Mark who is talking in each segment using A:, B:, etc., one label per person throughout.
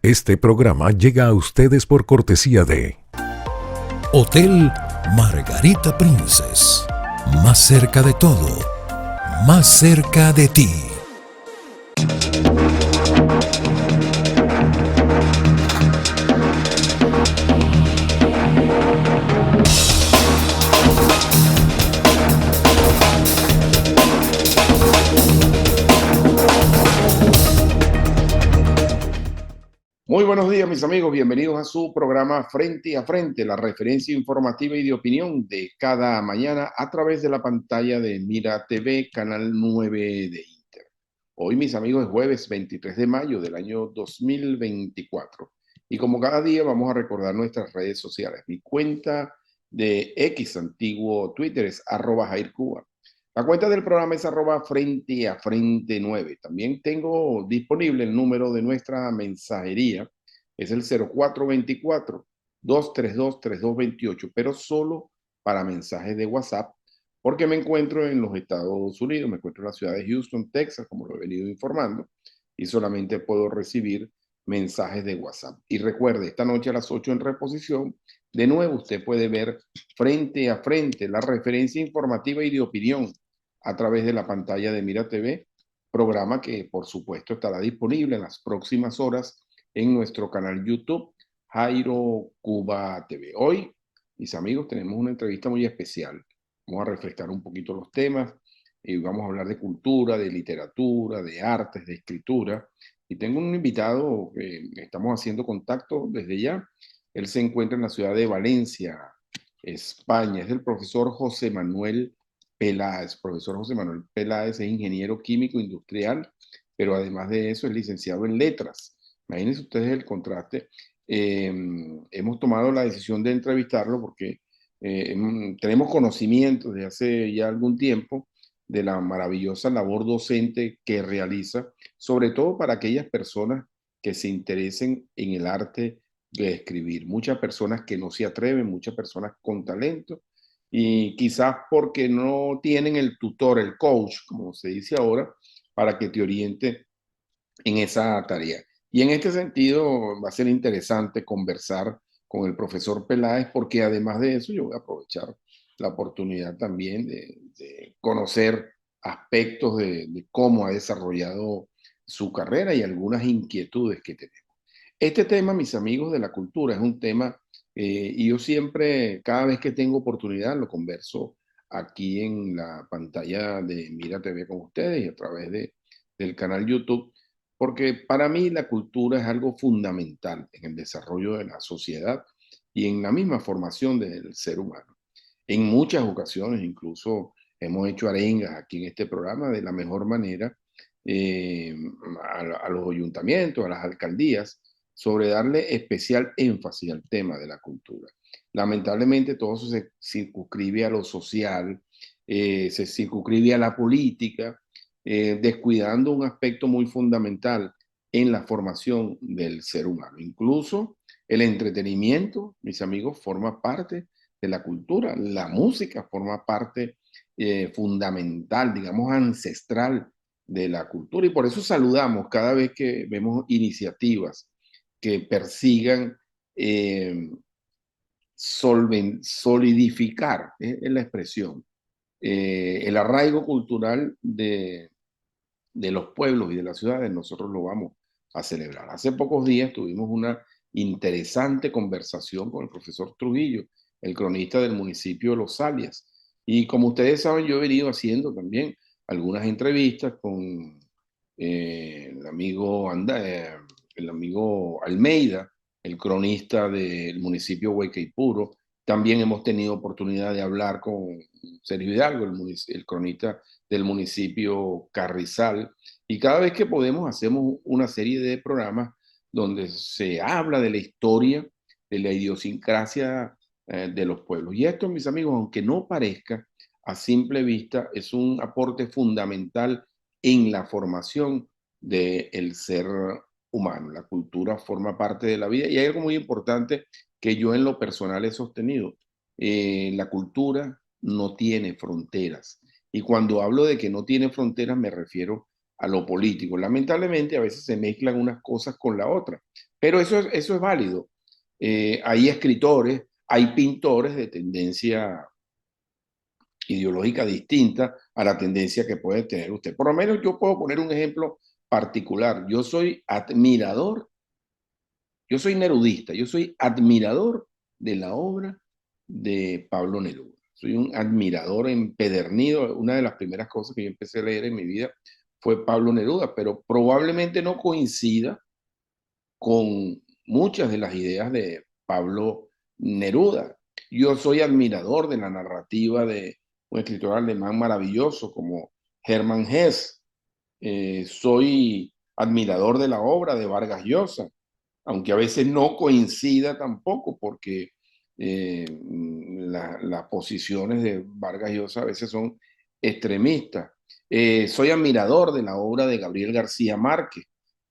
A: Este programa llega a ustedes por cortesía de Hotel Margarita Princess. Más cerca de todo, más cerca de ti.
B: Muy buenos días, mis amigos. Bienvenidos a su programa Frente a Frente, la referencia informativa y de opinión de cada mañana a través de la pantalla de Mira TV, canal 9 de Inter. Hoy, mis amigos, es jueves 23 de mayo del año 2024. Y como cada día, vamos a recordar nuestras redes sociales. Mi cuenta de X, antiguo Twitter, es @JairCuba. La cuenta del programa es @Frente a Frente 9. También tengo disponible el número de nuestra mensajería. Es el 0424-232-3228, pero solo para mensajes de WhatsApp, porque me encuentro en los Estados Unidos, me encuentro en la ciudad de Houston, Texas, como lo he venido informando, y solamente puedo recibir mensajes de WhatsApp. Y recuerde, esta noche a las 8 en reposición, de nuevo usted puede ver Frente a Frente, la referencia informativa y de opinión a través de la pantalla de Mira TV, programa que por supuesto estará disponible en las próximas horas en nuestro canal YouTube, Jairo Cuba TV. Hoy, mis amigos, tenemos una entrevista muy especial. Vamos a refrescar un poquito los temas y vamos a hablar de cultura, de literatura, de artes, de escritura. Y tengo un invitado que estamos haciendo contacto desde ya. Él se encuentra en la ciudad de Valencia, España. Es el profesor José Manuel Peláez. Profesor José Manuel Peláez es ingeniero químico industrial, pero además de eso es licenciado en letras. Imagínense ustedes el contraste. Hemos tomado la decisión de entrevistarlo porque tenemos conocimiento desde hace ya algún tiempo de la maravillosa labor docente que realiza, sobre todo para aquellas personas que se interesen en el arte de escribir. Muchas personas que no se atreven, muchas personas con talento, y quizás porque no tienen el tutor, el coach, como se dice ahora, para que te oriente en esa tarea. Y en este sentido va a ser interesante conversar con el profesor Peláez, porque además de eso yo voy a aprovechar la oportunidad también de conocer aspectos de cómo ha desarrollado su carrera y algunas inquietudes que tenemos. Este tema, mis amigos de la cultura, es un tema, y yo siempre, cada vez que tengo oportunidad, lo converso aquí en la pantalla de Mira TV con ustedes y a través del canal YouTube, porque para mí la cultura es algo fundamental en el desarrollo de la sociedad y en la misma formación del ser humano. En muchas ocasiones, incluso hemos hecho arengas aquí en este programa de la mejor manera eh, a los ayuntamientos, a las alcaldías, sobre darle especial énfasis al tema de la cultura. Lamentablemente todo eso se circunscribe a lo social, se circunscribe a la política, descuidando un aspecto muy fundamental en la formación del ser humano. Incluso el entretenimiento, mis amigos, forma parte de la cultura. La música forma parte fundamental, digamos, ancestral de la cultura. Y por eso saludamos cada vez que vemos iniciativas que persigan solidificar, es la expresión, el arraigo cultural de los pueblos y de las ciudades. Nosotros lo vamos a celebrar. Hace pocos días tuvimos una interesante conversación con el profesor Trujillo, el cronista del municipio de Los Alias. Y como ustedes saben, yo he venido haciendo también algunas entrevistas con el amigo Almeida, el cronista del municipio Huaycaipuro. También hemos tenido oportunidad de hablar con Sergio Hidalgo, el cronista del municipio Carrizal, y cada vez que podemos hacemos una serie de programas donde se habla de la historia, de la idiosincrasia de los pueblos. Y esto, mis amigos, aunque no parezca a simple vista, es un aporte fundamental en la formación del ser humano. La cultura forma parte de la vida y hay algo muy importante que yo en lo personal he sostenido. La cultura no tiene fronteras. Y cuando hablo de que no tiene fronteras me refiero a lo político. Lamentablemente a veces se mezclan unas cosas con la otra, Pero eso es válido. Hay escritores, hay pintores de tendencia ideológica distinta a la tendencia que puede tener usted. Por lo menos yo puedo poner un ejemplo particular. Yo soy nerudista, yo soy admirador de la obra de Pablo Neruda. Soy un admirador empedernido. Una de las primeras cosas que yo empecé a leer en mi vida fue Pablo Neruda, pero probablemente no coincida con muchas de las ideas de Pablo Neruda. Yo soy admirador de la narrativa de un escritor alemán maravilloso como Hermann Hesse. Soy admirador de la obra de Vargas Llosa, aunque a veces no coincida tampoco, porque las posiciones de Vargas Llosa a veces son extremistas. Soy admirador de la obra de Gabriel García Márquez,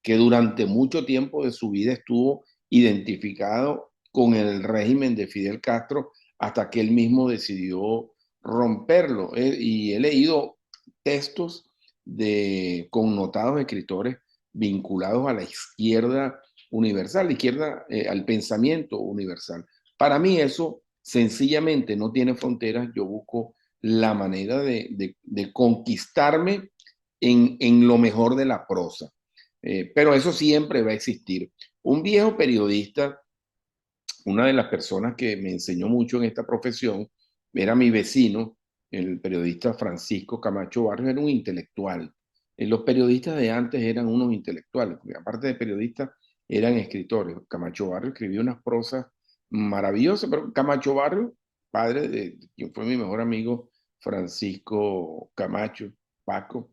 B: que durante mucho tiempo de su vida estuvo identificado con el régimen de Fidel Castro hasta que él mismo decidió romperlo. Y he leído textos de connotados escritores vinculados a la izquierda universal, la izquierda, al pensamiento universal. Para mí eso sencillamente no tiene fronteras. Yo busco la manera de conquistarme en lo mejor de la prosa. Pero eso siempre va a existir. Un viejo periodista, una de las personas que me enseñó mucho en esta profesión, era mi vecino, el periodista Francisco Camacho Barrios, era un intelectual. Los periodistas de antes eran unos intelectuales, porque aparte de periodistas, eran escritores. Camacho Barrios escribió unas prosas maravillosas, pero Camacho Barrios, padre de quien fue mi mejor amigo, Francisco Camacho, Paco,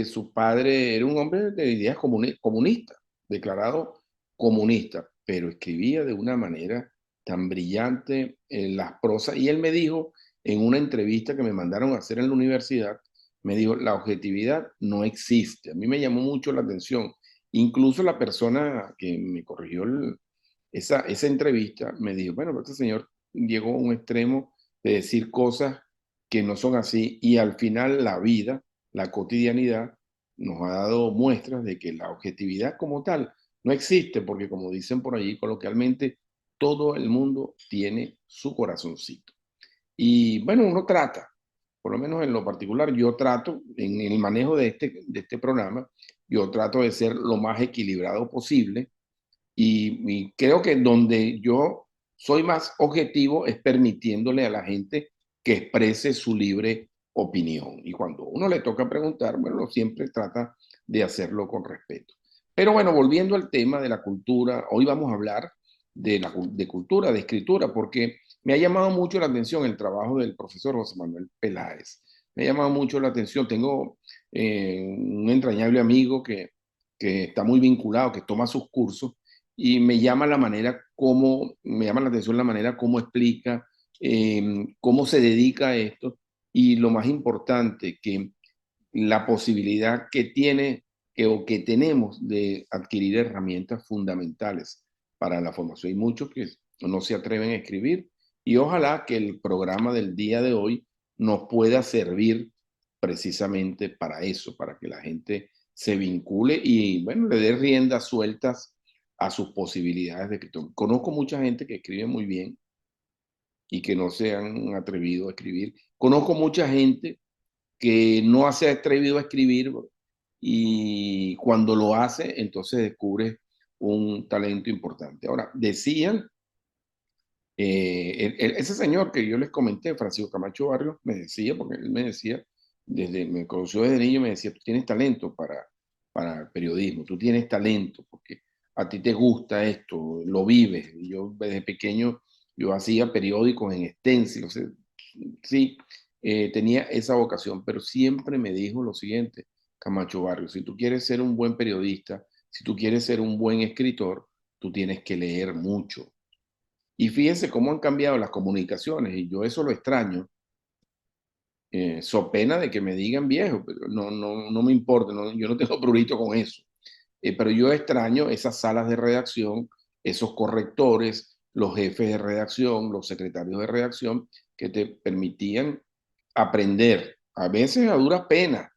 B: su padre era un hombre de ideas comunistas, declarado comunista, pero escribía de una manera tan brillante en las prosas. Y él me dijo en una entrevista que me mandaron a hacer en la universidad, me dijo, la objetividad no existe. A mí me llamó mucho la atención. Incluso la persona que me corrigió esa entrevista me dijo, bueno, este señor llegó a un extremo de decir cosas que no son así y al final la vida, la cotidianidad, nos ha dado muestras de que la objetividad como tal no existe, porque como dicen por allí coloquialmente, todo el mundo tiene su corazoncito. Y bueno, uno trata, por lo menos en lo particular, yo trato, en el manejo de este programa, yo trato de ser lo más equilibrado posible y creo que donde yo soy más objetivo es permitiéndole a la gente que exprese su libre opinión. Y cuando uno le toca preguntar, bueno, uno siempre trata de hacerlo con respeto. Pero bueno, volviendo al tema de la cultura, hoy vamos a hablar de cultura, de escritura, porque me ha llamado mucho la atención el trabajo del profesor José Manuel Peláez. Me ha llamado mucho la atención. Tengo un entrañable amigo que está muy vinculado, que toma sus cursos y me llama la atención la manera como explica, cómo se dedica a esto y lo más importante, que la posibilidad que tiene o que tenemos de adquirir herramientas fundamentales para la formación. Hay muchos que no se atreven a escribir y ojalá que el programa del día de hoy nos pueda servir precisamente para eso, para que la gente se vincule y, bueno, le dé riendas sueltas a sus posibilidades de escritor. Conozco mucha gente que escribe muy bien y que no se han atrevido a escribir. Conozco mucha gente que no se ha atrevido a escribir y cuando lo hace, entonces descubre un talento importante. Ahora, decían, ese señor que yo les comenté, Francisco Camacho Barrios, me decía, porque él me decía, me conoció desde niño, me decía, tú tienes talento para el periodismo, tú tienes talento, porque a ti te gusta esto, lo vives. Y yo desde pequeño, yo hacía periódicos en Stencil, o sea, sí, tenía esa vocación, pero siempre me dijo lo siguiente, Camacho Barrios, si tú quieres ser un buen periodista, si tú quieres ser un buen escritor, tú tienes que leer mucho. Y fíjense cómo han cambiado las comunicaciones, y yo eso lo extraño, so pena de que me digan viejo, pero no me importa, yo no tengo prurito con eso. Pero yo extraño esas salas de redacción, esos correctores, los jefes de redacción, los secretarios de redacción, que te permitían aprender, a veces a dura pena,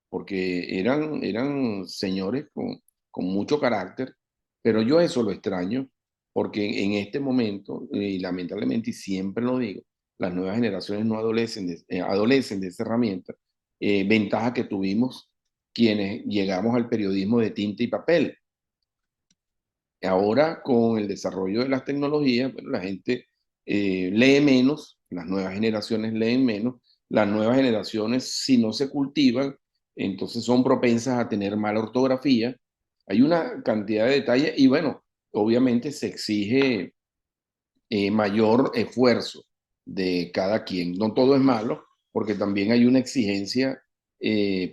B: porque eran señores con mucho carácter Pero yo eso lo extraño porque en este momento, y lamentablemente, y siempre lo digo, las nuevas generaciones no adolecen de esa herramienta, ventaja que tuvimos quienes llegamos al periodismo de tinta y papel. Ahora, con el desarrollo de las tecnologías, bueno, la gente lee menos, las nuevas generaciones leen menos, las nuevas generaciones, si no se cultivan, entonces son propensas a tener mala ortografía. Hay una cantidad de detalles y bueno, obviamente se exige mayor esfuerzo de cada quien. No todo es malo, porque también hay una exigencia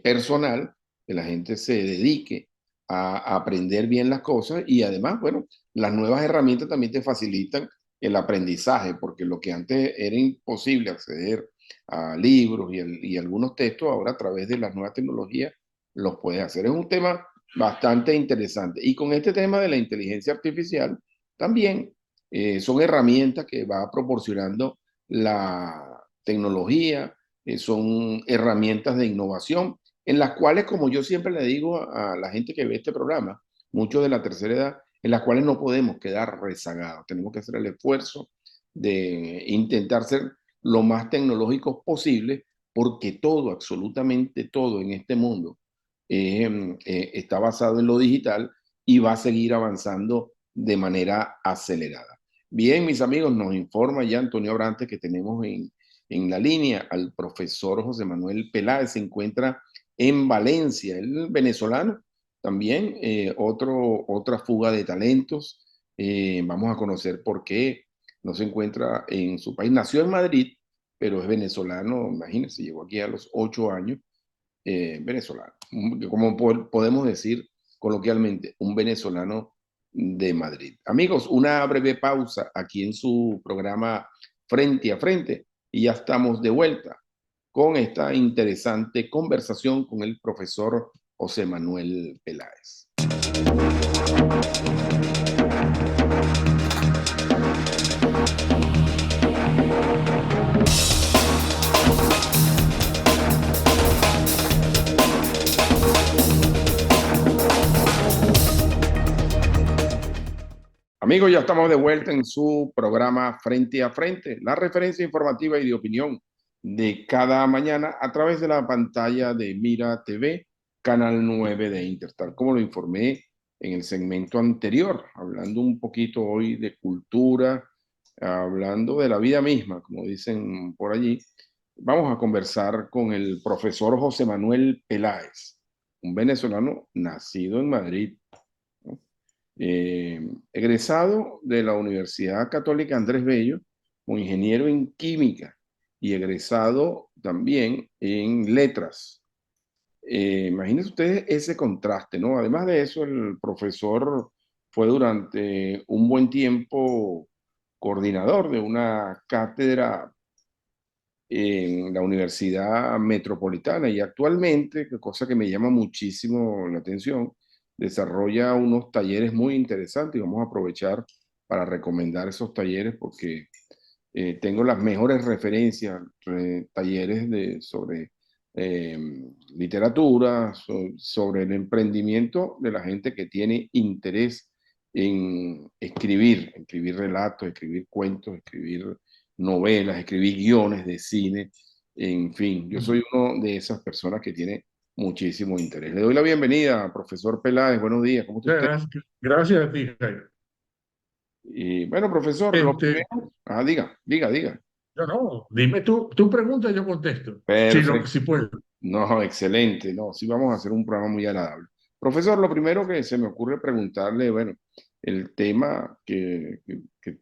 B: personal, que la gente se dedique a aprender bien las cosas y además, bueno, las nuevas herramientas también te facilitan el aprendizaje, porque lo que antes era imposible acceder a libros y algunos textos, ahora a través de las nuevas tecnologías los puedes hacer. Es un tema bastante interesante. Y con este tema de la inteligencia artificial, también son herramientas que va proporcionando la tecnología, son herramientas de innovación, en las cuales, como yo siempre le digo a la gente que ve este programa, muchos de la tercera edad, en las cuales no podemos quedar rezagados. Tenemos que hacer el esfuerzo de intentar ser lo más tecnológicos posible, porque todo, absolutamente todo en este mundo está basado en lo digital y va a seguir avanzando de manera acelerada. Bien, mis amigos, nos informa ya Antonio Abrantes que tenemos en la línea al profesor José Manuel Peláez, se encuentra en Valencia, el venezolano, también otra fuga de talentos. Vamos a conocer por qué no se encuentra en su país. Nació en Madrid, pero es venezolano, imagínense, llegó aquí a los 8 años, venezolano, como podemos decir coloquialmente, un venezolano de Madrid. Amigos, una breve pausa aquí en su programa Frente a Frente y ya estamos de vuelta con esta interesante conversación con el profesor José Manuel Peláez. Amigos, ya estamos de vuelta en su programa Frente a Frente, la referencia informativa y de opinión de cada mañana a través de la pantalla de Mira TV, Canal 9 de Intertal. Como lo informé en el segmento anterior, hablando un poquito hoy de cultura, hablando de la vida misma, como dicen por allí, vamos a conversar con el profesor José Manuel Peláez, un venezolano nacido en Madrid, ¿no? Egresado de la Universidad Católica Andrés Bello, como ingeniero en química y egresado también en letras. Imagínense ustedes ese contraste, ¿no? Además de eso, el profesor fue durante un buen tiempo coordinador de una cátedra en la Universidad Metropolitana y actualmente, cosa que me llama muchísimo la atención, desarrolla unos talleres muy interesantes y vamos a aprovechar para recomendar esos talleres porque tengo las mejores referencias, talleres sobre eh, literatura, sobre el emprendimiento de la gente que tiene interés en escribir relatos, escribir cuentos, escribir novelas, escribir guiones de cine, en fin, yo soy uno de esas personas que tiene muchísimo interés. Le doy la bienvenida, profesor Peláez, buenos días, ¿cómo está usted?
C: Gracias a ti, Jairo.
B: Y bueno, profesor, lo
C: Este,
B: primero, diga.
C: no, dime tu pregunta, yo contesto.
B: Perfecto.
C: Si puedo.
B: No, excelente. No, sí vamos a hacer un programa muy agradable. Profesor, lo primero que se me ocurre preguntarle, bueno, el tema que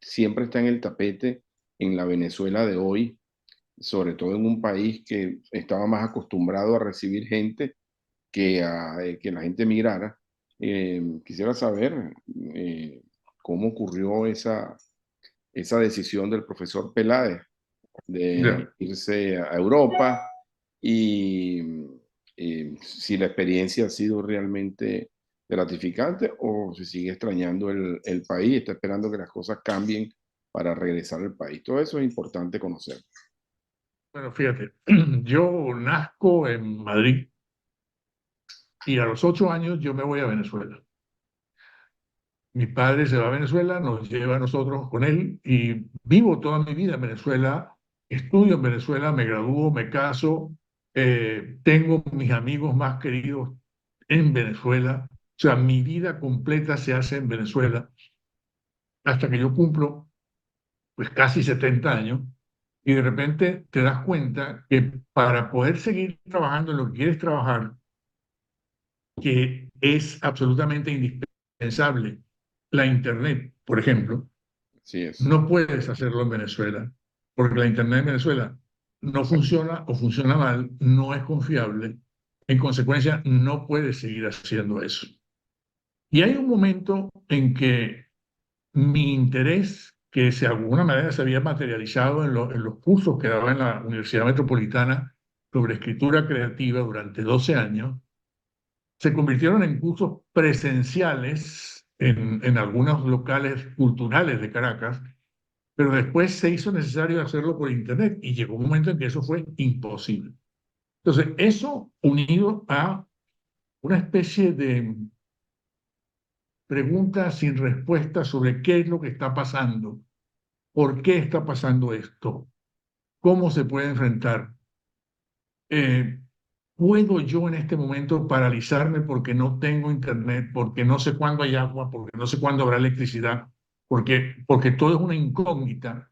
B: siempre está en el tapete en la Venezuela de hoy, sobre todo en un país que estaba más acostumbrado a recibir gente que a que la gente migrara. Quisiera saber cómo ocurrió esa decisión del profesor Peláez de
C: Ya.
B: irse a Europa y si la experiencia ha sido realmente gratificante o si sigue extrañando el país, está esperando que las cosas cambien para regresar al país. Todo eso es importante conocer.
C: Bueno, fíjate, yo nazco en Madrid y a los 8 años yo me voy a Venezuela. Mi padre se va a Venezuela, nos lleva a nosotros con él y vivo toda mi vida en Venezuela, estudio en Venezuela, me gradúo, me caso, tengo mis amigos más queridos en Venezuela. O sea, mi vida completa se hace en Venezuela hasta que yo cumplo pues casi 70 años y de repente te das cuenta que para poder seguir trabajando en lo que quieres trabajar, que es absolutamente indispensable, la Internet, por ejemplo,
B: Así es.
C: no puedes hacerlo en Venezuela, porque la Internet en Venezuela no funciona o funciona mal, no es confiable, en consecuencia no puedes seguir haciendo eso. Y hay un momento en que mi interés, que de alguna manera se había materializado en los cursos que daba en la Universidad Metropolitana sobre escritura creativa durante 12 años, se convirtieron en cursos presenciales en algunos locales culturales de Caracas, pero después se hizo necesario hacerlo por Internet y llegó un momento en que eso fue imposible. Entonces, eso unido a una especie de pregunta sin respuesta sobre qué es lo que está pasando, por qué está pasando esto, cómo se puede enfrentar. Eh, ¿Puedo yo en este momento paralizarme porque no tengo internet, porque no sé cuándo hay agua, porque no sé cuándo habrá electricidad, porque todo es una incógnita?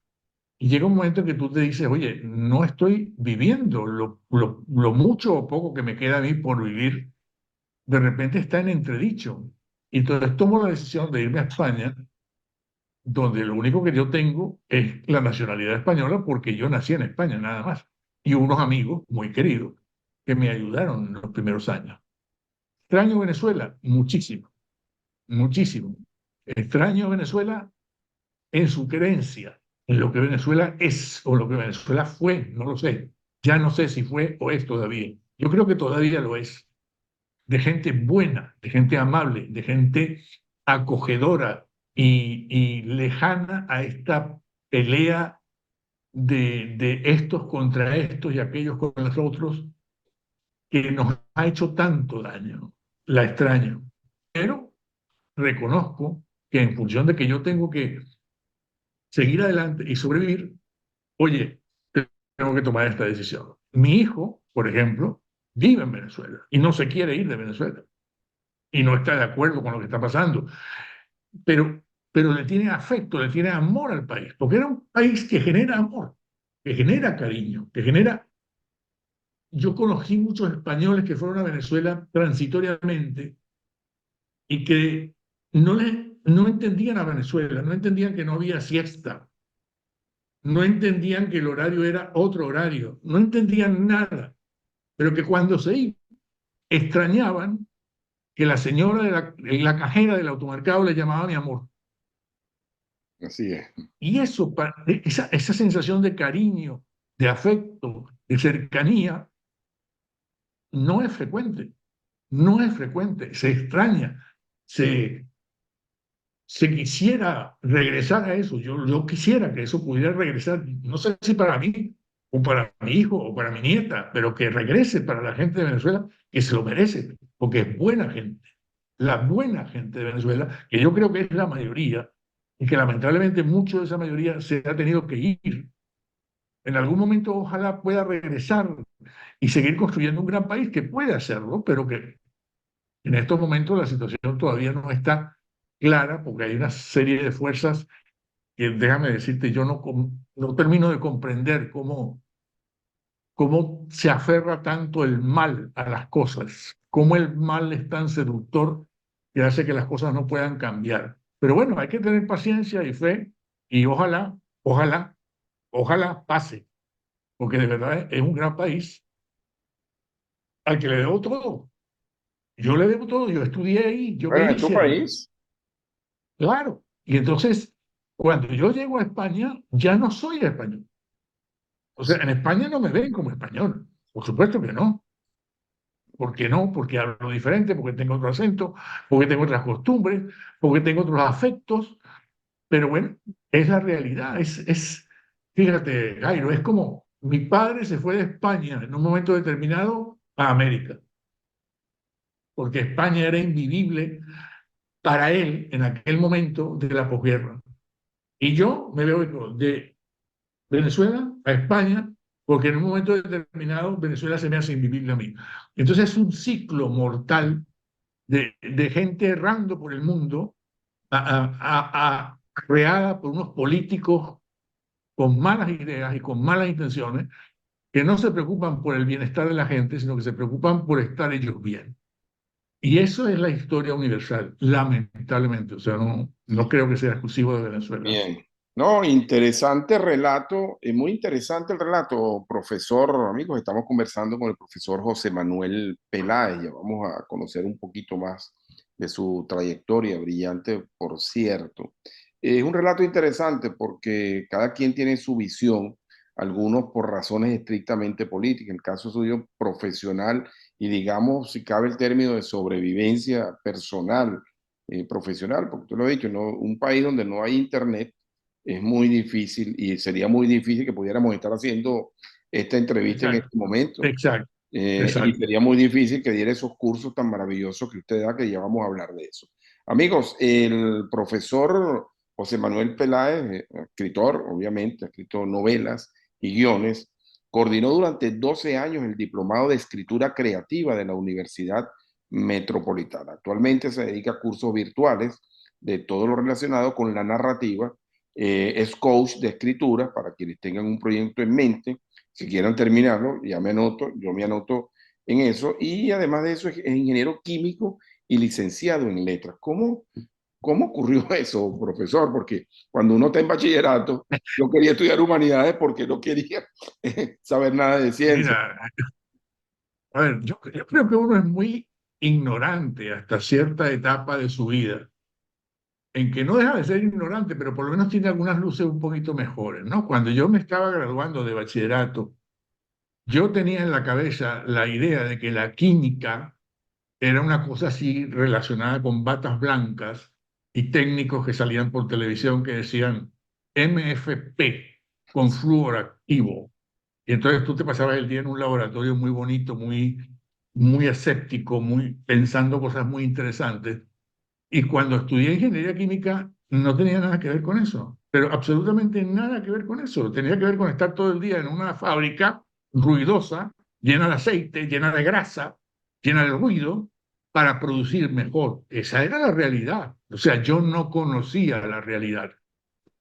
C: Y llega un momento en que tú te dices, oye, no estoy viviendo lo mucho o poco que me queda a mí por vivir, de repente está en entredicho. Y entonces tomo la decisión de irme a España, donde lo único que yo tengo es la nacionalidad española porque yo nací en España, nada más. Y unos amigos muy queridos que me ayudaron en los primeros años. Extraño Venezuela, muchísimo, muchísimo. Extraño Venezuela en su creencia, en lo que Venezuela es o lo que Venezuela fue, no lo sé. Ya no sé si fue o es todavía. Yo creo que todavía lo es. De gente buena, de gente amable, de gente acogedora y lejana a esta pelea de estos contra estos y aquellos con los otros que nos ha hecho tanto daño. La extraño. Pero reconozco que en función de que yo tengo que seguir adelante y sobrevivir, oye, tengo que tomar esta decisión. Mi hijo, por ejemplo, vive en Venezuela y no se quiere ir de Venezuela y no está de acuerdo con lo que está pasando, pero, pero le tiene afecto, le tiene amor al país, porque era un país que genera amor, que genera cariño, que genera... Yo conocí muchos españoles que fueron a Venezuela transitoriamente y que no entendían a Venezuela, no entendían que no había siesta, no entendían que el horario era otro horario, no entendían nada, pero que cuando se iban, extrañaban que la señora la cajera del automercado le llamaba mi amor.
B: Así es.
C: Y eso, esa sensación de cariño, de afecto, de cercanía, no es frecuente, no es frecuente, se extraña, se, se quisiera regresar a eso. Yo quisiera que eso pudiera regresar, no sé si para mí, o para mi hijo, o para mi nieta, pero que regrese para la gente de Venezuela, que se lo merece, porque es buena gente. La buena gente de Venezuela, que yo creo que es la mayoría, y que lamentablemente mucho de esa mayoría se ha tenido que ir. En algún momento ojalá pueda regresar y seguir construyendo un gran país que puede hacerlo, pero que en estos momentos la situación todavía no está clara porque hay una serie de fuerzas que, déjame decirte, yo no termino de comprender cómo se aferra tanto el mal a las cosas, cómo el mal es tan seductor que hace que las cosas no puedan cambiar. Pero bueno, hay que tener paciencia y fe y ojalá pase, porque de verdad es un gran país al que le debo todo. Yo le debo todo, yo estudié ahí, yo me
B: Bueno, es tu
C: hice ahí,
B: país.
C: claro. Y entonces, cuando yo llego a España, ya no soy español. O sea, en España no me ven como español. Por supuesto que no. ¿Por qué no? Porque hablo diferente, porque tengo otro acento, porque tengo otras costumbres, porque tengo otros afectos. Pero bueno, es la realidad. Fíjate, Jairo, es como mi padre se fue de España en un momento determinado a América, porque España era invivible para él en aquel momento de la posguerra. Y yo me veo de Venezuela a España, porque en un momento determinado Venezuela se me hace invivible a mí. Entonces es un ciclo mortal de gente errando por el mundo, creada por unos políticos con malas ideas y con malas intenciones, que no se preocupan por el bienestar de la gente, sino que se preocupan por estar ellos bien. Y eso es la historia universal, lamentablemente. O sea, no creo que sea exclusivo de Venezuela.
B: Bien. No, interesante relato, muy interesante el relato, profesor, amigos. Estamos conversando con el profesor José Manuel Peláez. Ya vamos a conocer un poquito más de su trayectoria, brillante, por cierto. Es un relato interesante porque cada quien tiene su visión, algunos por razones estrictamente políticas, en el caso suyo profesional y digamos, si cabe el término de sobrevivencia personal, profesional, porque tú lo has dicho, ¿no? Un país donde no hay internet es muy difícil y sería muy difícil que pudiéramos estar haciendo esta entrevista en
C: Exacto,
B: este momento.
C: exacto,
B: Y
C: exacto.
B: sería muy difícil que diera esos cursos tan maravillosos que usted da, que ya vamos a hablar de eso. Amigos, el profesor José Manuel Peláez, escritor, obviamente, ha escrito novelas y guiones, coordinó durante 12 años el diplomado de escritura creativa de la Universidad Metropolitana. Actualmente se dedica a cursos virtuales de todo lo relacionado con la narrativa. Es coach de escritura para quienes tengan un proyecto en mente, si quieran terminarlo, ya me anoto, yo me anoto en eso. Y además de eso, es ingeniero químico y licenciado en letras. ¿Cómo ocurrió eso, profesor? Porque cuando uno está en bachillerato, yo quería estudiar humanidades porque no quería saber nada de ciencia.
C: Mira, a ver, yo creo que uno es muy ignorante hasta cierta etapa de su vida, en que no deja de ser ignorante, pero por lo menos tiene algunas luces un poquito mejores, ¿no? Cuando yo me estaba graduando de bachillerato, yo tenía en la cabeza la idea de que la química era una cosa así relacionada con batas blancas y técnicos que salían por televisión que decían MFP con flúor activo. Y entonces tú te pasabas el día en un laboratorio muy bonito, muy aséptico, pensando cosas muy interesantes. Y cuando estudié ingeniería química no tenía nada que ver con eso, pero absolutamente nada que ver con eso. Tenía que ver con estar todo el día en una fábrica ruidosa, llena de aceite, llena de grasa, llena de ruido, para producir mejor. Esa era la realidad. O sea, yo no conocía la realidad.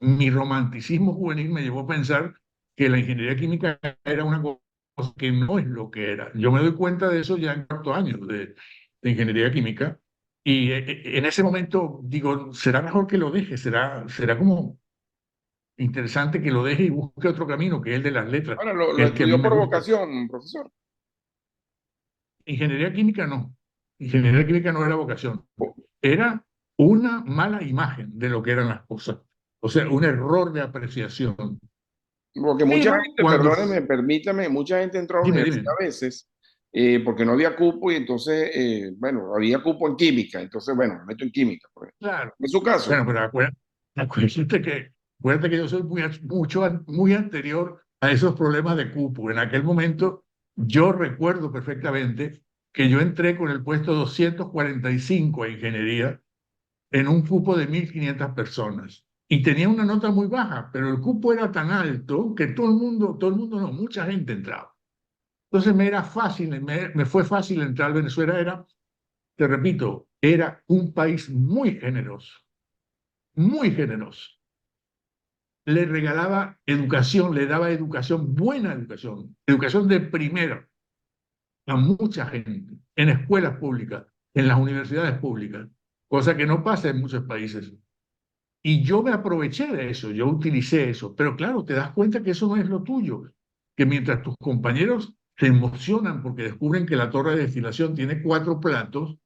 C: Mi romanticismo juvenil me llevó a pensar que la ingeniería química era una cosa que no es lo que era. Yo me doy cuenta de eso ya en cuarto año de ingeniería química y en ese momento digo, será mejor que lo deje, será como interesante que lo deje y busque otro camino, que es el de las letras,
B: Ahora,
C: que
B: lo
C: es el que a mí
B: estudió
C: me
B: por
C: gusta.
B: vocación, profesor.
C: Ingeniería química no. Ingeniería química no era vocación.
B: Po-
C: Era una mala imagen de lo que eran las cosas. O sea, un error de apreciación.
B: Porque mucha
C: Pero
B: gente,
C: cuando...
B: perdóneme, permítame, mucha gente entró a la
C: Dime,
B: universidad
C: dime.
B: a veces porque no había cupo y entonces, bueno, había cupo en química, entonces, bueno, me meto en química. Pues.
C: Claro.
B: En su caso,
C: Bueno, pero acuérdate que yo soy muy anterior a esos problemas de cupo. En aquel momento, yo recuerdo perfectamente que yo entré con el puesto 245 a ingeniería en un cupo de 1.500 personas. Y tenía una nota muy baja, pero el cupo era tan alto que todo el mundo no, mucha gente entraba. Entonces me era fácil, me fue fácil entrar. Venezuela era, te repito, era un país muy generoso. Le regalaba educación, le daba educación, buena educación, educación de primera a mucha gente, en escuelas públicas, en las universidades públicas, cosa que no pasa en muchos países. Y yo me aproveché de eso, yo utilicé eso, pero claro, te das cuenta que eso no es lo tuyo, que mientras tus compañeros se emocionan porque descubren que la torre de destilación tiene 4 platos,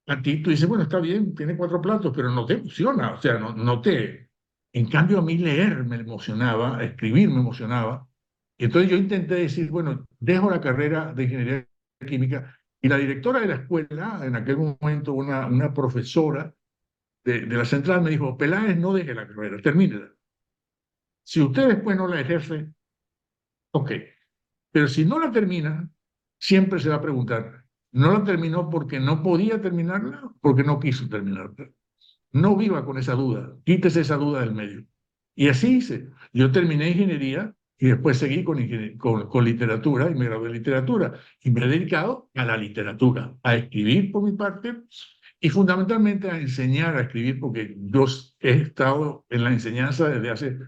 C: a ti tú dices, bueno, está bien, tiene 4 platos, pero no te emociona, o sea, no te... En cambio, a mí leer me emocionaba, escribir me emocionaba. Y entonces yo intenté decir, bueno, dejo la carrera de ingeniería química. Y la directora de la escuela, en aquel momento una profesora de la central, me dijo, Peláez, no deje la carrera, termínela. Si usted después no la ejerce, ok. Pero si no la termina, siempre se va a preguntar, No la terminó porque no podía terminarla, porque no quiso terminarla. No viva con esa duda, quítese esa duda del medio. Y así hice. Yo terminé ingeniería y después seguí con literatura y me gradué en literatura. Y me he dedicado a la literatura, a escribir por mi parte y fundamentalmente a enseñar a escribir porque yo he estado en la enseñanza desde hace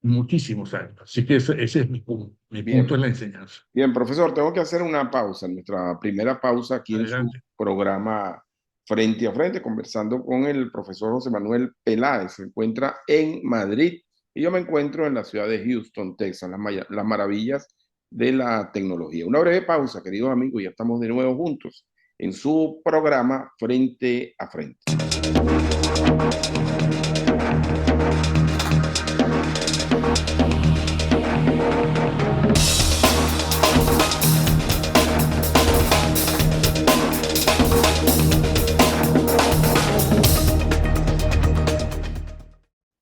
C: muchísimos años. Así que ese es mi punto. Mi punto
B: Bien,
C: es la enseñanza.
B: bien, profesor, tengo que hacer una pausa, nuestra primera pausa aquí en su
C: Adelante.
B: programa Frente a Frente, conversando con el profesor José Manuel Peláez. Se encuentra en Madrid y yo me encuentro en la ciudad de Houston, Texas, las maravillas de la tecnología. Una breve pausa, queridos amigos, ya estamos de nuevo juntos en su programa Frente a Frente.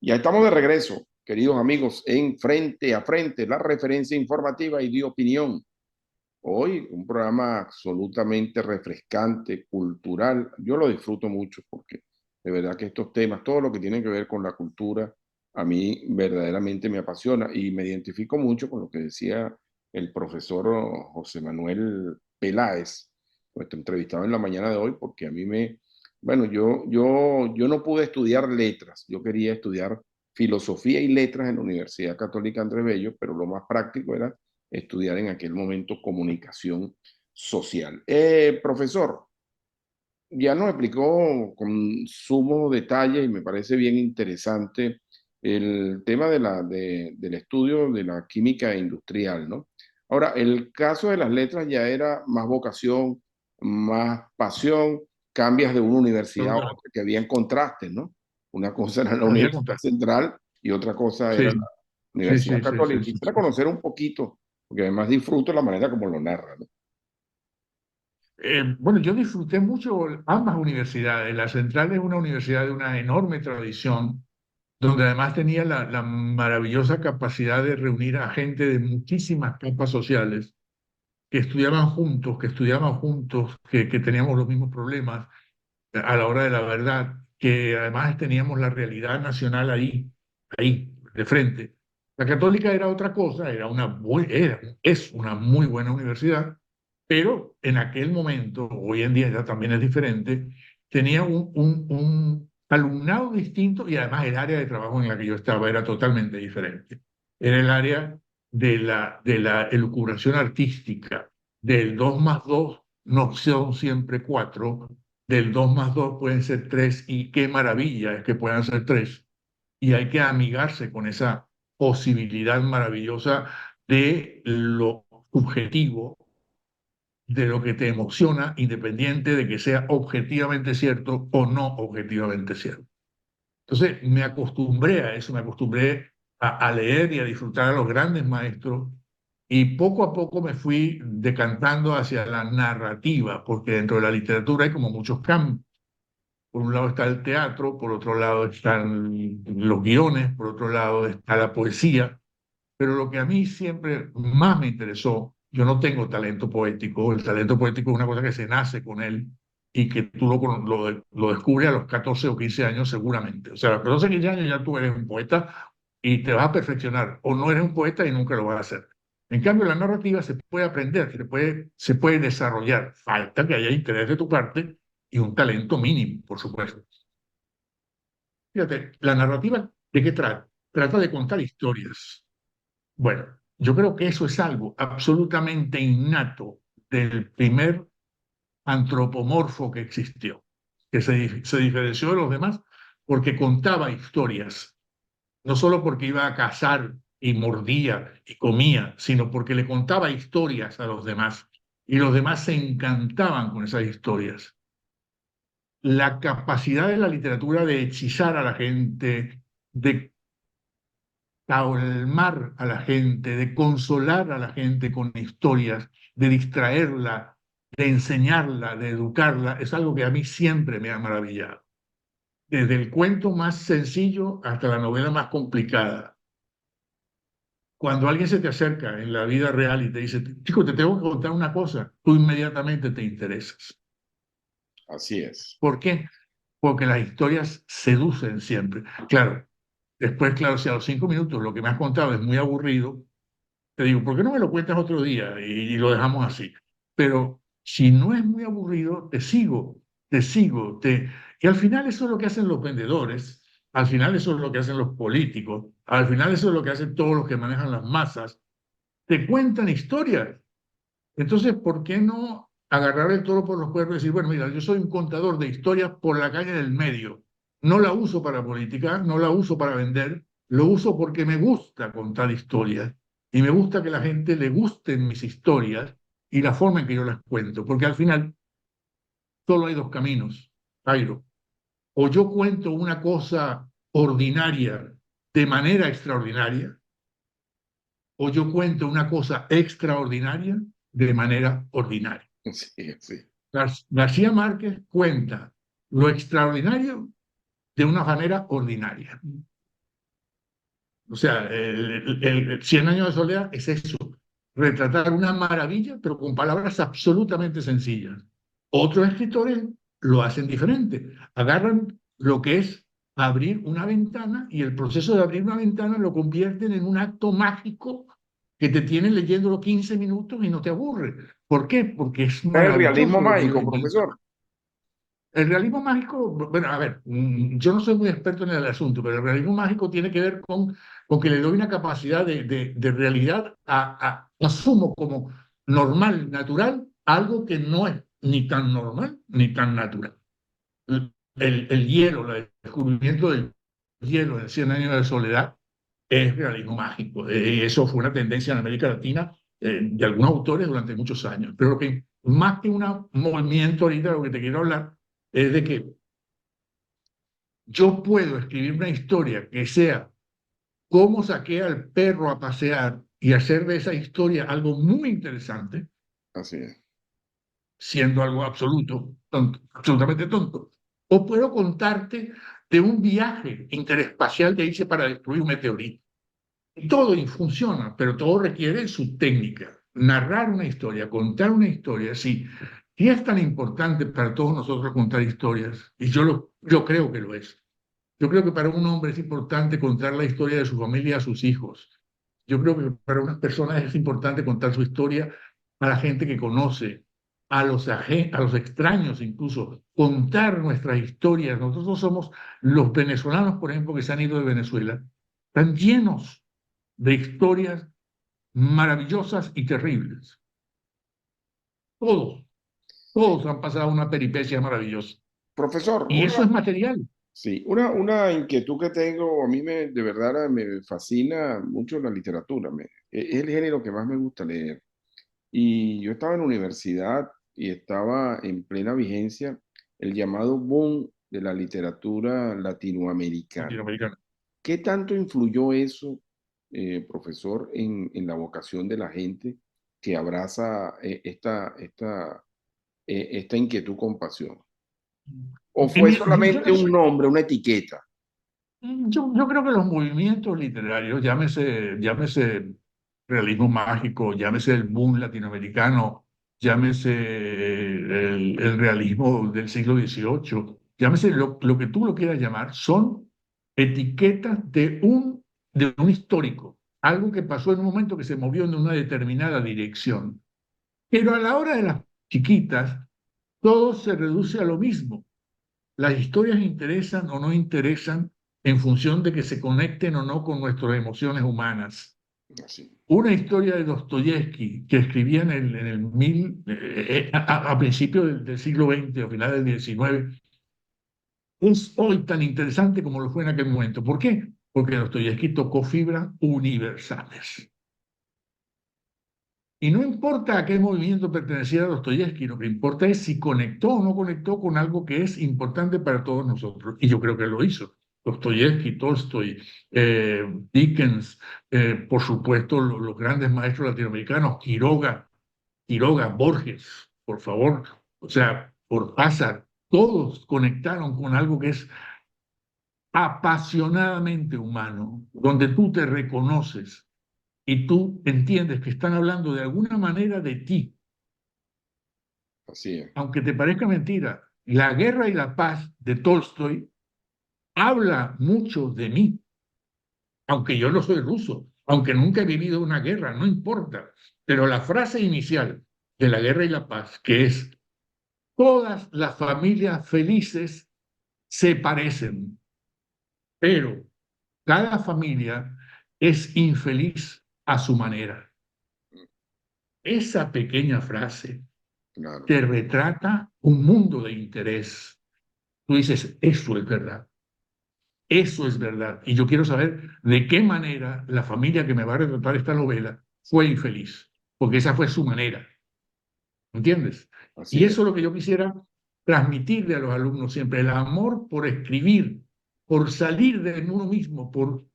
B: Ya estamos de regreso, queridos amigos, en Frente a Frente, la referencia informativa y de opinión. Hoy un programa absolutamente refrescante, cultural. Yo lo disfruto mucho porque de verdad que estos temas, todo lo que tiene que ver con la cultura, a mí verdaderamente me apasiona y me identifico mucho con lo que decía el profesor José Manuel Peláez, nuestro entrevistado en la mañana de hoy, porque a mí bueno, yo no pude estudiar letras, yo quería estudiar filosofía y letras en la Universidad Católica Andrés Bello, pero lo más práctico era estudiar en aquel momento comunicación social. Profesor, ya nos explicó con sumo detalle y me parece bien interesante el tema del estudio de la química industrial, ¿no? Ahora, el caso de las letras ya era más vocación, más pasión, cambias de una universidad a
C: Absolutamente.
B: otra, que habían contrastes, ¿no? Una cosa era la
C: Había
B: Universidad
C: contacto.
B: Central y otra cosa era la
C: Sí, sí,
B: Universidad
C: sí, sí, sí,
B: Católica.
C: sí,
B: Quisiera
C: sí.
B: conocer un poquito, porque además disfruto la manera como lo narra, ¿no?
C: Bueno, yo disfruté mucho ambas universidades. La Central es una universidad de una enorme tradición, donde además tenía la maravillosa capacidad de reunir a gente de muchísimas capas sociales que estudiaban juntos, que teníamos los mismos problemas a la hora de la verdad, que además teníamos la realidad nacional ahí, de frente. La Católica era otra cosa, es una muy buena universidad, pero en aquel momento, hoy en día ya también es diferente, tenía un alumnado distinto y además el área de trabajo en la que yo estaba era totalmente diferente. Era el área de la elucubración artística, del 2 más 2 no son siempre 4, del 2 más 2 pueden ser 3 y qué maravilla es que puedan ser 3. Y hay que amigarse con esa posibilidad maravillosa de lo subjetivo, de lo que te emociona, independiente de que sea objetivamente cierto o no objetivamente cierto. Entonces me acostumbré a eso, me acostumbré a leer y a disfrutar a los grandes maestros y poco a poco me fui decantando hacia la narrativa, porque dentro de la literatura hay como muchos campos. Por un lado está el teatro, por otro lado están los guiones, por otro lado está la poesía, pero lo que a mí siempre más me interesó, yo no tengo talento poético, el talento poético es una cosa que se nace con él y que tú lo descubres a los 14 o 15 años seguramente. O sea, a los 14 o 15 años ya tú eres un poeta y te vas a perfeccionar, o no eres un poeta y nunca lo vas a hacer. En cambio, la narrativa se puede aprender, se puede desarrollar. Falta que haya interés de tu parte y un talento mínimo, por supuesto. Fíjate, la narrativa, ¿de qué trata? Trata de contar historias. Bueno, yo creo que eso es algo absolutamente innato del primer antropomorfo que existió, que se diferenció de los demás porque contaba historias, no solo porque iba a cazar y mordía y comía, sino porque le contaba historias a los demás y los demás se encantaban con esas historias. La capacidad de la literatura de hechizar a la gente, de calmar a la gente, de consolar a la gente con historias, de distraerla, de enseñarla, de educarla, es algo que a mí siempre me ha maravillado. Desde el cuento más sencillo hasta la novela más complicada. cuando alguien se te acerca en la vida real y te dice, chico, te tengo que contar una cosa, tú inmediatamente te interesas.
B: Así es.
C: ¿Por qué? Porque las historias seducen siempre. Claro, después, claro, si a los 5 minutos lo que me has contado es muy aburrido, te digo, ¿por qué no me lo cuentas otro día y lo dejamos así? Pero si no es muy aburrido, te sigo. Y al final eso es lo que hacen los vendedores, al final eso es lo que hacen los políticos, al final eso es lo que hacen todos los que manejan las masas. Te cuentan historias. Entonces, ¿por qué no agarrar el toro por los cuernos y decir, bueno, mira, yo soy un contador de historias por la calle del medio. No la uso para política, no la uso para vender, lo uso porque me gusta contar historias y me gusta que la gente le gusten mis historias y la forma en que yo las cuento, porque al final solo hay dos caminos, Jairo. O yo cuento una cosa ordinaria de manera extraordinaria, o yo cuento una cosa extraordinaria de manera ordinaria.
B: Sí, sí.
C: García Márquez cuenta lo extraordinario de una manera ordinaria. O sea, el Cien años de soledad es eso, retratar una maravilla, pero con palabras absolutamente sencillas. Otros escritores lo hacen diferente, agarran lo que es abrir una ventana y el proceso de abrir una ventana lo convierten en un acto mágico que te tiene leyéndolo 15 minutos y no te aburre. ¿Por qué? Porque es
B: Es el realismo
C: maravilloso lo que ellos
B: mágico,
C: inventan.
B: profesor.
C: El realismo mágico, bueno, a ver, yo no soy muy experto en el asunto, pero el realismo mágico tiene que ver con que le doy una capacidad de realidad, asumo como normal, natural, algo que no es ni tan normal ni tan natural. El hielo, el descubrimiento del hielo en Cien años de soledad es realismo mágico. Eso fue una tendencia en América Latina de algunos autores durante muchos años. Pero lo que más que un movimiento ahorita, lo que te quiero hablar es de que yo puedo escribir una historia que sea cómo saqué al perro a pasear y hacer de esa historia algo muy interesante,
B: Así es.
C: siendo algo tonto, absolutamente tonto. O puedo contarte de un viaje interespacial que hice para destruir un meteorito. Todo funciona, pero todo requiere su técnica. Narrar una historia, contar una historia, sí. Y es tan importante para todos nosotros contar historias, y yo creo que lo es. Yo creo que para un hombre es importante contar la historia de su familia a sus hijos. Yo creo que para unas personas es importante contar su historia a la gente que conoce, a los extraños incluso, contar nuestras historias. Nosotros somos los venezolanos, por ejemplo, que se han ido de Venezuela, están llenos de historias maravillosas y terribles. Todos, todos han pasado una peripecia maravillosa.
B: Profesor,
C: Y eso es material.
B: sí, una inquietud que tengo, a mí de verdad me fascina mucho la literatura, es el género que más me gusta leer. Y yo estaba en la universidad y estaba en plena vigencia el llamado boom de la literatura latinoamericana.
C: Latinoamericano.
B: ¿Qué tanto influyó eso, profesor, en la vocación de la gente que abraza esta inquietud con pasión? ¿O fue
C: Yo
B: solamente
C: no
B: un
C: sé.
B: nombre, una etiqueta?
C: Yo creo que los movimientos literarios, llámese realismo mágico, llámese el boom latinoamericano, llámese el realismo del siglo XVIII, llámese lo que tú lo quieras llamar, son etiquetas de un histórico, algo que pasó en un momento que se movió en una determinada dirección. Pero a la hora de las chiquitas, todo se reduce a lo mismo. Las historias interesan o no interesan en función de que se conecten o no con nuestras emociones humanas.
B: Así.
C: Una historia de Dostoyevsky que escribía a principios del siglo XX o finales del XIX es hoy tan interesante como lo fue en aquel momento. ¿Por qué? Porque Dostoyevsky tocó fibras universales. Y no importa a qué movimiento perteneciera Dostoyevsky, lo que importa es si conectó o no conectó con algo que es importante para todos nosotros. Y yo creo que lo hizo. Dostoyevsky, Tolstoy, Dickens, por supuesto, los grandes maestros latinoamericanos, Quiroga, Borges, por favor, o sea, Cortázar, todos conectaron con algo que es apasionadamente humano, donde tú te reconoces y tú entiendes que están hablando de alguna manera de ti,
B: Así es.
C: aunque te parezca mentira. La guerra y la paz de Tolstoy habla mucho de mí, aunque yo no soy ruso, aunque nunca he vivido una guerra, no importa. Pero la frase inicial de la guerra y la paz, que es, todas las familias felices se parecen, pero cada familia es infeliz a su manera. Esa pequeña frase
B: Claro,
C: te retrata un mundo de interés. Tú dices, eso es verdad, eso es verdad. Y yo quiero saber de qué manera la familia que me va a retratar esta novela fue infeliz, porque esa fue su manera, ¿entiendes?
B: así
C: Y
B: es.
C: eso es lo que yo quisiera transmitirle a los alumnos siempre, el amor por escribir, por salir de uno mismo, por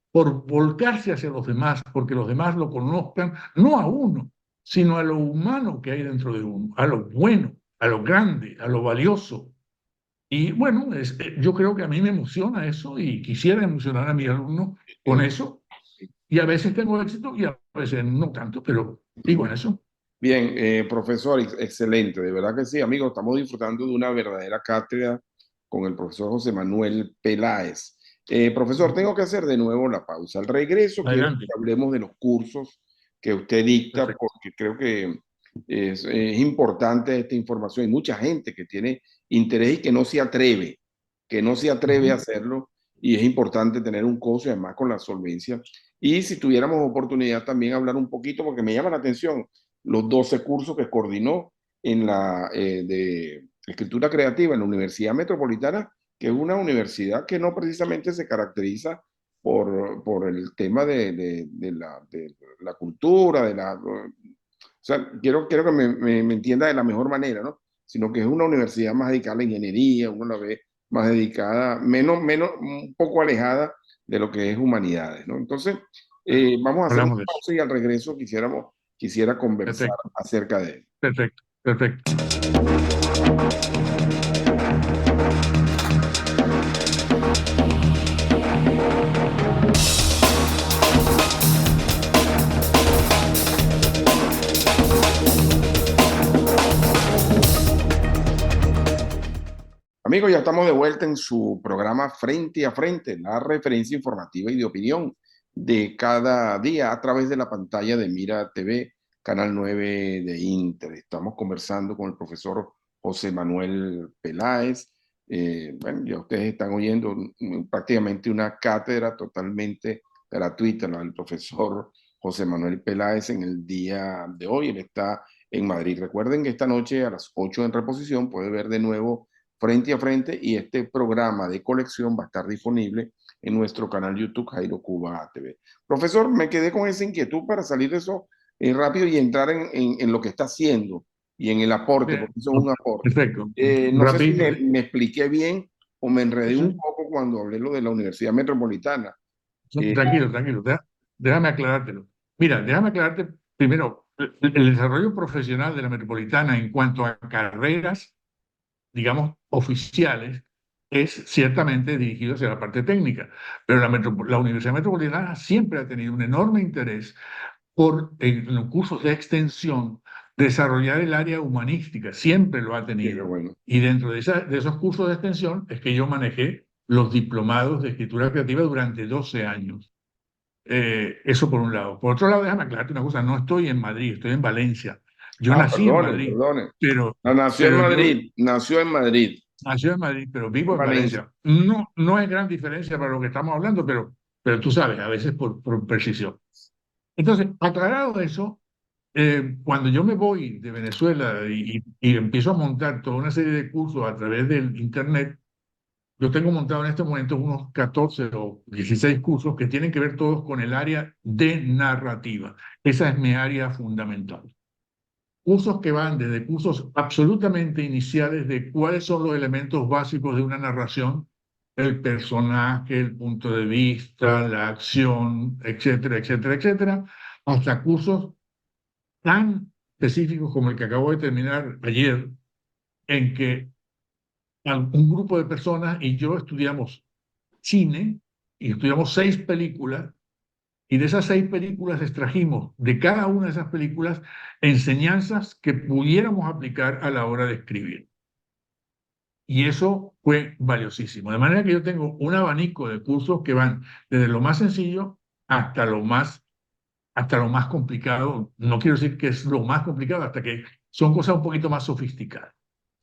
C: volcarse hacia los demás, porque los demás lo conozcan, no a uno, sino a lo humano que hay dentro de uno, a lo bueno, a lo grande, a lo valioso. Y bueno, yo creo que a mí me emociona eso y quisiera emocionar a mis alumnos con
B: Eh,
C: eso. Y a veces tengo éxito y a veces no tanto, pero digo en eso.
B: Bien, profesor, excelente, de verdad que sí, amigos, estamos disfrutando de una verdadera cátedra con el profesor José Manuel Peláez. Profesor, tengo que hacer de nuevo la pausa. Al regreso quiero que
C: Adelante.
B: hablemos de los cursos que usted dicta,
C: Perfecto.
B: porque creo que es importante esta información. Hay mucha gente que tiene interés y que no se atreve a
C: Ujú.
B: hacerlo, y es importante tener un curso y además con la solvencia. Y si tuviéramos oportunidad también hablar un poquito, porque me llama la atención los 12 cursos que coordinó en la de escritura creativa en la Universidad Metropolitana, que es una universidad que no precisamente se caracteriza por el tema de la cultura, o sea, quiero que me entienda de la mejor manera, ¿no? Sino que es una universidad más dedicada a la ingeniería, uno la ve más dedicada, un poco alejada de lo que es humanidades, ¿no? Entonces, vamos a hacer una
C: Hablamos de eso.
B: pausa y al regreso quisiera conversar
C: Perfecto,
B: acerca de él.
C: perfecto, perfecto.
B: Amigos, ya estamos de vuelta en su programa Frente a Frente, la referencia informativa y de opinión de cada día a través de la pantalla de Mira TV, Canal 9 de Inter. Estamos conversando con el profesor José Manuel Peláez. Bueno, ya ustedes están oyendo prácticamente una cátedra totalmente gratuita, ¿no? El profesor José Manuel Peláez en el día de hoy. Él está en Madrid. Recuerden que esta noche a las 8 en reposición puede ver de nuevo Frente a Frente, y este programa de colección va a estar disponible en nuestro canal YouTube Jairo Cuba TV. Profesor, me quedé con esa inquietud para salir de eso rápido y entrar en lo que está haciendo y en el aporte,
C: Bien,
B: porque eso es un aporte.
C: perfecto.
B: No sé si
C: Rapidito.
B: me expliqué bien o me
C: Sí,
B: enredé un
C: sí.
B: poco cuando hablé lo de la Universidad Metropolitana. Eh,
C: Tranquilo, tranquilo. Déjame aclarártelo. Mira, déjame aclararte primero el desarrollo profesional de la metropolitana en cuanto a carreras, digamos, oficiales, es ciertamente dirigido hacia la parte técnica. Pero la Universidad Metropolitana siempre ha tenido un enorme interés por, en los cursos de extensión, desarrollar el área humanística, siempre lo ha
B: qué
C: tenido.
B: bueno.
C: Y dentro de esos cursos de extensión es que yo manejé los diplomados de escritura creativa durante 12 años. Eso por un lado. Por otro lado, déjame aclararte una cosa, no estoy en Madrid, estoy en Valencia. Yo
B: Ah,
C: nací en
B: perdone,
C: Madrid,
B: perdone.
C: pero,
B: Nació en
C: pero yo
B: Madrid, nació en Madrid,
C: nací en Madrid, pero vivo
B: en
C: en
B: Valencia.
C: Valencia. No, no es gran diferencia para lo que estamos hablando, pero tú sabes, a veces por precisión. Entonces, aclarado eso, cuando yo me voy de Venezuela y empiezo a montar toda una serie de cursos a través del Internet, yo tengo montado en este momento unos 14 o 16 cursos que tienen que ver todos con el área de narrativa. Esa es mi área fundamental. Cursos que van desde cursos absolutamente iniciales de cuáles son los elementos básicos de una narración, el personaje, el punto de vista, la acción, etcétera, etcétera, etcétera, hasta cursos tan específicos como el que acabo de terminar ayer, en que un grupo de personas y yo estudiamos cine y estudiamos 6 películas Y de esas 6 películas extrajimos de cada una de esas películas enseñanzas que pudiéramos aplicar a la hora de escribir. Y eso fue valiosísimo. De manera que yo tengo un abanico de cursos que van desde lo más sencillo hasta lo más complicado. No quiero decir que es lo más complicado, hasta que son cosas un poquito más sofisticadas,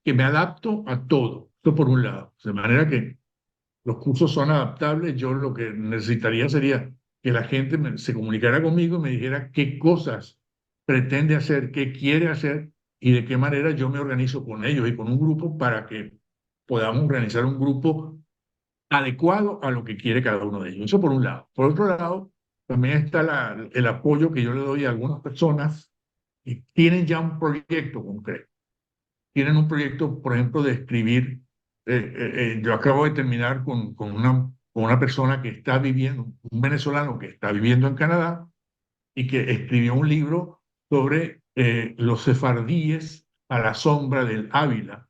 C: que me adapto a todo. Esto por un lado. De manera que los cursos son adaptables. Yo lo que necesitaría sería que la gente se comunicara conmigo y me dijera qué cosas pretende hacer, qué quiere hacer y de qué manera yo me organizo con ellos y con un grupo para que podamos organizar un grupo adecuado a lo que quiere cada uno de ellos. Eso por un lado. Por otro lado, también está el apoyo que yo le doy a algunas personas que tienen ya un proyecto concreto. Tienen un proyecto, por ejemplo, de escribir. Yo acabo de terminar con una persona que está viviendo, un venezolano que está viviendo en Canadá y que escribió un libro sobre los sefardíes a la sombra del Ávila.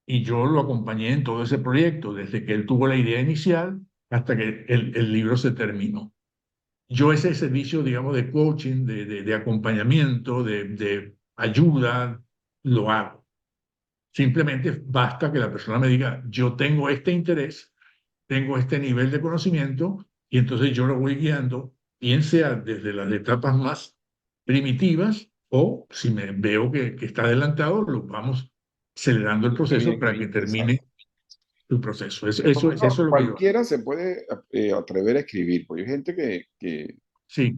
C: Y yo lo acompañé en todo ese proyecto, desde que él tuvo la idea inicial hasta que el libro se terminó. Yo ese servicio, digamos, de coaching, de acompañamiento, de ayuda, lo hago. Simplemente basta que la persona me diga, yo tengo este interés, tengo este nivel de conocimiento, y entonces yo lo voy guiando, bien sea desde las etapas más primitivas, o si me veo que está adelantado, lo vamos acelerando el proceso para que termine
B: Exacto.
C: su proceso. Eso es
B: Profesor,
C: lo que yo hago.
B: cualquiera se puede atrever a escribir, porque hay gente
C: Sí,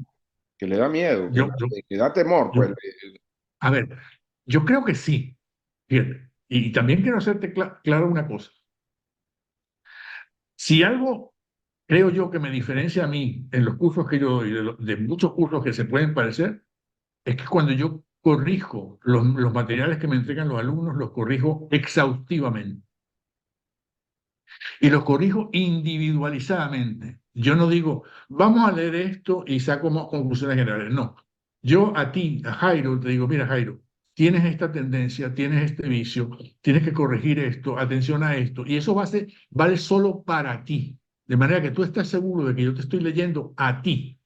B: que le da miedo,
C: yo, yo,
B: que da temor, pues.
C: yo, a ver, yo creo que sí. Fíjate. Y también quiero hacerte claro una cosa. Si algo creo yo que me diferencia a mí en los cursos que yo doy, de muchos cursos que se pueden parecer, es que cuando yo corrijo los materiales que me entregan los alumnos, los corrijo exhaustivamente y los corrijo individualizadamente. Yo no digo, vamos a leer esto y saco conclusiones generales. No. Yo a ti, a Jairo, te digo, mira, Jairo, tienes esta tendencia, tienes este vicio, tienes que corregir esto, atención a esto, y eso vale solo para ti. De manera que tú estás seguro de que yo te estoy leyendo a ti.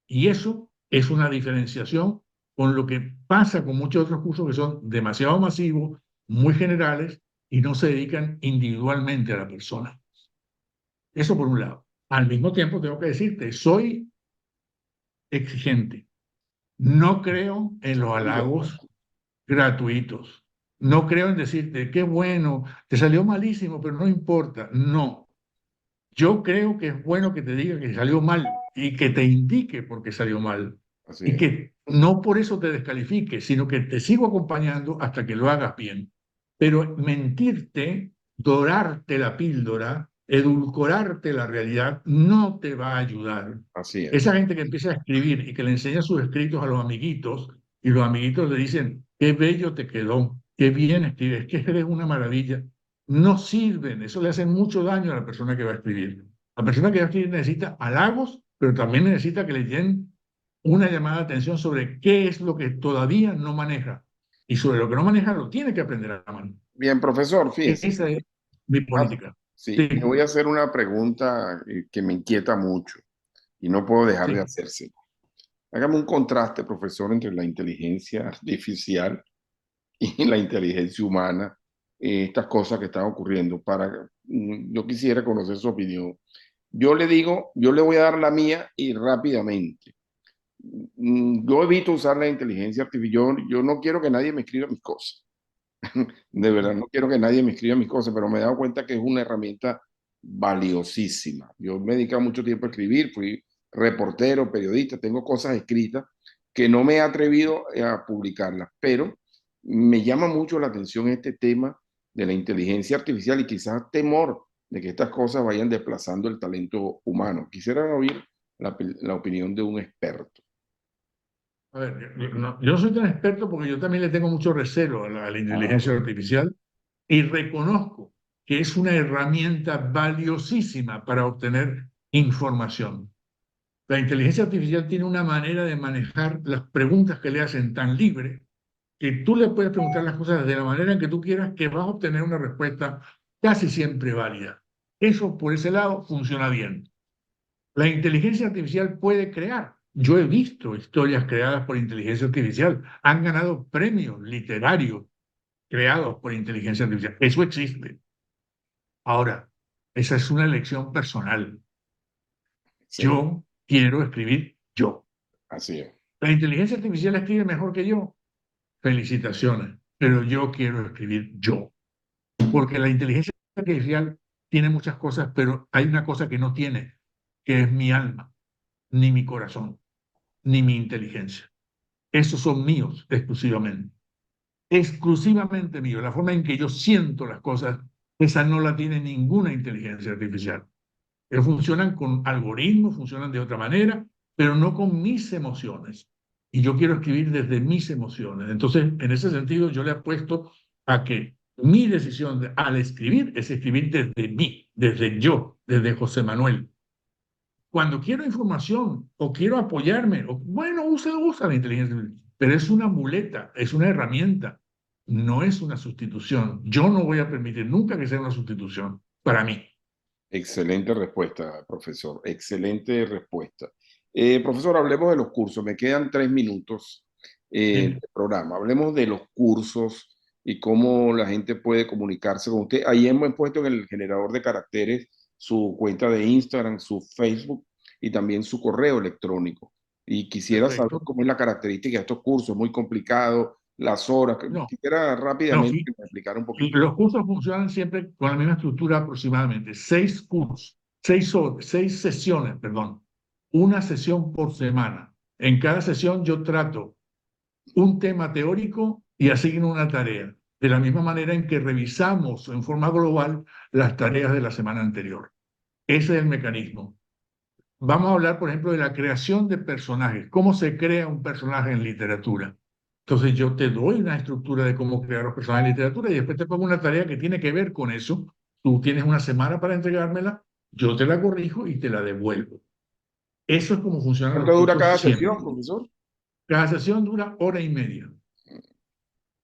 C: Y eso es una diferenciación con lo que pasa con muchos otros cursos que son demasiado masivos, muy generales y no se dedican individualmente a la persona. Eso por un lado. Al mismo tiempo tengo que decirte, soy exigente. No creo en los
B: Estoy de
C: halagos
B: acuerdo.
C: gratuitos. No creo en decirte, qué bueno, te salió malísimo, pero no importa. No. Yo creo que es bueno que te diga que salió mal y que te indique por qué salió mal.
B: Así
C: Y
B: es.
C: que no por eso te descalifique, sino que te sigo acompañando hasta que lo hagas bien. Pero mentirte, dorarte la píldora, edulcorarte la realidad, no te va a ayudar.
B: Así
C: Esa
B: es.
C: gente que empieza a escribir y que le enseña sus escritos a los amiguitos, y los amiguitos le dicen, qué bello te quedó, qué bien escribes, que eres una maravilla, no sirven, eso le hace mucho daño a la persona que va a escribir. La persona que va a escribir necesita halagos, pero también necesita que le den una llamada de atención sobre qué es lo que todavía no maneja. Y sobre lo que no maneja lo tiene que aprender a manejar.
B: Bien, profesor, fíjese.
C: Esa es mi política.
B: Sí, le
C: Sí,
B: voy a hacer una pregunta que me inquieta mucho y no puedo dejar de
C: sí.
B: hacerse. Hágame un contraste, profesor, entre la inteligencia artificial y la inteligencia humana, estas cosas que están ocurriendo. Yo quisiera conocer su opinión. Yo le digo, yo le voy a dar la mía y rápidamente. Yo evito usar la inteligencia artificial. Yo no quiero que nadie me escriba mis cosas. De verdad, no quiero que nadie me escriba mis cosas, pero me he dado cuenta que es una herramienta valiosísima. Yo me he dedicado mucho tiempo a escribir, fui reportero, periodista, tengo cosas escritas que no me he atrevido a publicarlas, pero me llama mucho la atención este tema de la inteligencia artificial y quizás temor de que estas cosas vayan desplazando el talento humano. Quisiera oír la opinión de un experto.
C: A ver, yo no soy tan experto porque yo también le tengo mucho recelo a la
B: Ah,
C: inteligencia artificial y reconozco que es una herramienta valiosísima para obtener información. La inteligencia artificial tiene una manera de manejar las preguntas que le hacen tan libre que tú le puedes preguntar las cosas de la manera en que tú quieras, que vas a obtener una respuesta casi siempre válida. Eso por ese lado funciona bien. La inteligencia artificial puede crear. Yo he visto historias creadas por inteligencia artificial. Han ganado premios literarios creados por inteligencia artificial. Eso existe. Ahora, esa es una elección personal.
B: Excelente.
C: Yo quiero escribir yo.
B: Así es.
C: La inteligencia artificial escribe mejor que yo. Felicitaciones. Pero yo quiero escribir yo. Porque la inteligencia artificial tiene muchas cosas, pero hay una cosa que no tiene, que es mi alma, ni mi corazón, ni mi inteligencia. Esos son míos exclusivamente. Exclusivamente míos. La forma en que yo siento las cosas, esa no la tiene ninguna inteligencia artificial. Ellos funcionan con algoritmos, funcionan de otra manera, pero no con mis emociones. Y yo quiero escribir desde mis emociones. Entonces, en ese sentido, yo le apuesto a que mi decisión al escribir es escribir desde mí, desde yo, desde José Manuel. Cuando quiero información o quiero apoyarme, bueno, usa la inteligencia artificial, pero es una muleta, es una herramienta, no es una sustitución. Yo no voy a permitir nunca que sea una sustitución para mí.
B: Excelente respuesta, profesor. Excelente respuesta. Profesor, hablemos de los cursos. Me quedan 3 minutos
C: Sí,
B: de programa. Hablemos de los cursos y cómo la gente puede comunicarse con usted. Ahí hemos puesto en el generador de caracteres su cuenta de Instagram, su Facebook y también su correo electrónico. Y quisiera saber
C: perfecto.
B: cómo es la característica de estos cursos, muy complicado, las horas.
C: No,
B: Quisiera
C: no,
B: rápidamente que me explicara un
C: y
B: poquito.
C: los cursos funcionan siempre con la misma estructura aproximadamente. 6 cursos, 6 sesiones, perdón. Una sesión por semana. En cada sesión yo trato un tema teórico y asigno una tarea. De la misma manera en que revisamos en forma global las tareas de la semana anterior. Ese es el mecanismo. Vamos a hablar, por ejemplo, de la creación de personajes. ¿Cómo se crea un personaje en literatura? Entonces yo te doy una estructura de cómo crear los personajes en literatura y después te pongo una tarea que tiene que ver con eso. Tú tienes una semana para entregármela, yo te la corrijo y te la devuelvo. Eso es como funcionan
B: ¿Cuánto
C: los
B: dura
C: cursos
B: cada
C: siempre.
B: sesión, profesor?
C: Cada sesión dura 1 hora y media.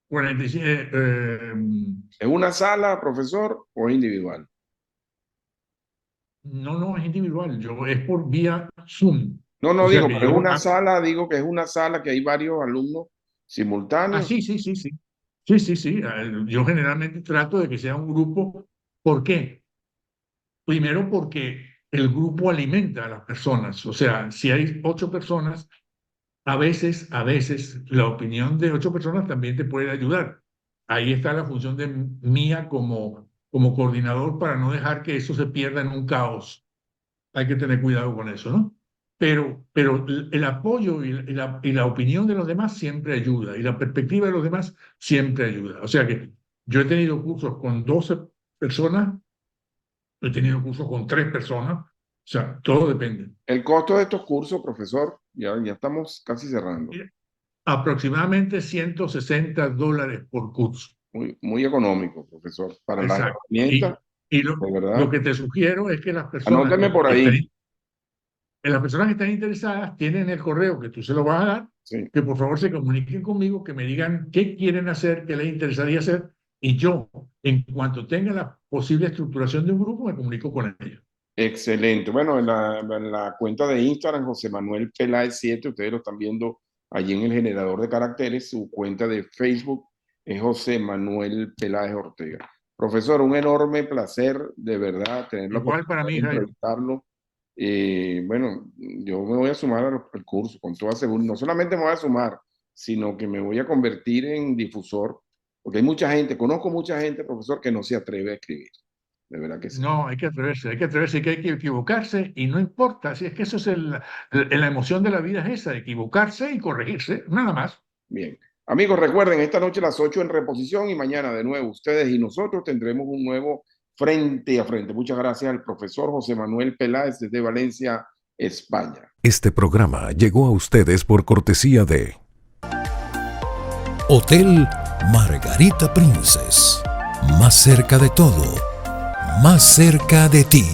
C: 45,
B: ¿Es una sala, profesor, o es individual?
C: no, no es individual, es por vía Zoom.
B: No,
C: O
B: no
C: sea
B: digo,
C: que
B: pero es
C: yo,
B: una sala, digo que es una sala que hay varios alumnos simultáneos.
C: sí, sí, sí, sí. Sí, sí, sí. Yo generalmente trato de que sea un grupo. ¿Por qué? Primero porque el grupo alimenta a las personas. O sea, si hay 8 personas, a veces la opinión de 8 personas también te puede ayudar. Ahí está la función de mía como coordinador para no dejar que eso se pierda en un caos. Hay que tener cuidado con eso, ¿no? Pero el apoyo y la opinión de los demás siempre ayuda, y la perspectiva de los demás siempre ayuda. O sea que yo he tenido cursos con 12 personas, he tenido cursos con 3 personas, o sea, todo depende.
B: El costo de estos cursos, profesor, ya estamos casi cerrando.
C: Mira, aproximadamente $160 por curso.
B: Muy, muy económico, profesor. Para las
C: Exacto.
B: herramientas,
C: Y
B: de
C: lo
B: verdad.
C: que te sugiero es que las personas
B: Anóteme por ahí.
C: las personas que están interesadas tienen el correo que tú se lo vas a dar,
B: Sí,
C: que por favor se comuniquen conmigo, que me digan qué quieren hacer, qué les interesaría hacer, y yo, en cuanto tenga la posible estructuración de un grupo, me comunico con ellos.
B: excelente. Bueno, en la cuenta de Instagram, José Manuel Peláez 7, ustedes lo están viendo allí en el generador de caracteres. Su cuenta de Facebook es José Manuel Peláez Ortega. Profesor, un enorme placer, de verdad, tener la
C: Igual para
B: oportunidad
C: mí,
B: de
C: Jairo.
B: entrevistarlo. Bueno, yo me voy a sumar al curso con toda seguridad. No solamente me voy a sumar, sino que me voy a convertir en difusor, porque hay mucha gente, conozco mucha gente, profesor, que no se atreve a escribir. De verdad que sí.
C: No, hay que atreverse, que hay que equivocarse, y no importa, si es que eso es la emoción de la vida es esa, equivocarse y corregirse, nada más.
B: Bien. Amigos, recuerden, esta noche a las 8 en reposición y mañana de nuevo ustedes y nosotros tendremos un nuevo frente a frente. Muchas gracias al profesor José Manuel Peláez desde Valencia, España.
A: Este programa llegó a ustedes por cortesía de Hotel Margarita Princess. Más cerca de todo, más cerca de ti.